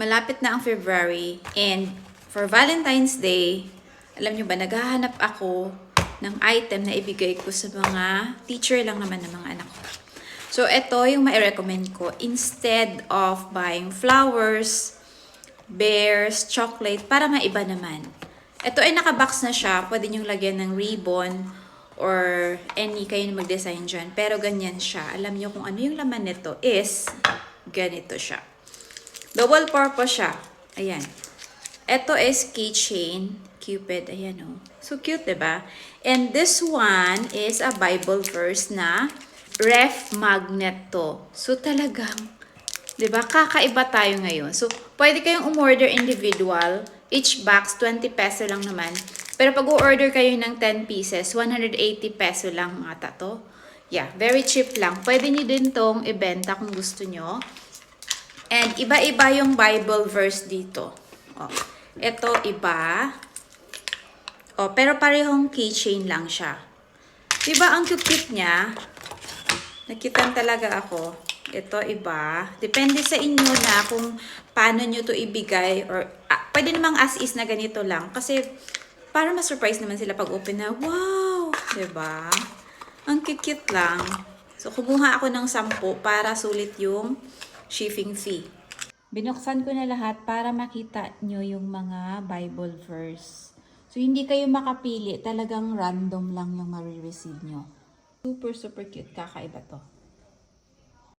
malapit na ang February and for Valentine's Day, alam nyo ba, naghahanap ako ng item na ibigay ko sa mga teacher lang naman ng mga anak ko. So, ito yung mai-recommend ko. Instead of buying flowers, bears, chocolate, para maiba naman. Ito ay nakabox na siya. Pwede nyo lagyan ng ribbon or any kayo na mag-design dyan. Pero ganyan siya. Alam nyo kung ano yung laman nito is ganito siya. Double purpose siya. Ayan. Ito is keychain. Cupid. Ayan o. So cute, diba? And this one is a Bible verse na ref magnet to. So talagang, diba? Kakaiba tayo ngayon. So, pwede kayong umorder individual. Each box, 20 peso lang naman. Pero pag u-order kayo ng 10 pieces, 180 peso lang ata to. Yeah, very cheap lang. Pwede nyo din tong ibenta kung gusto nyo. And iba-iba yung Bible verse dito. Oh, ito iba. Oh, pero parehong keychain lang siya. Diba ang cute-cute niya? Nakitan talaga ako. Ito iba. Depende sa inyo na kung paano nyo to ibigay. Or pwede namang as is na ganito lang. Kasi para ma-surprise naman sila pag open na, wow! Diba? Ang cute lang. So, kumuha ako ng 10 para sulit yung shipping fee. Binuksan ko na lahat para makita nyo yung mga Bible verse. So, hindi kayo makapili. Talagang random lang yung marireceive nyo. Super, super cute. Kakaiba to.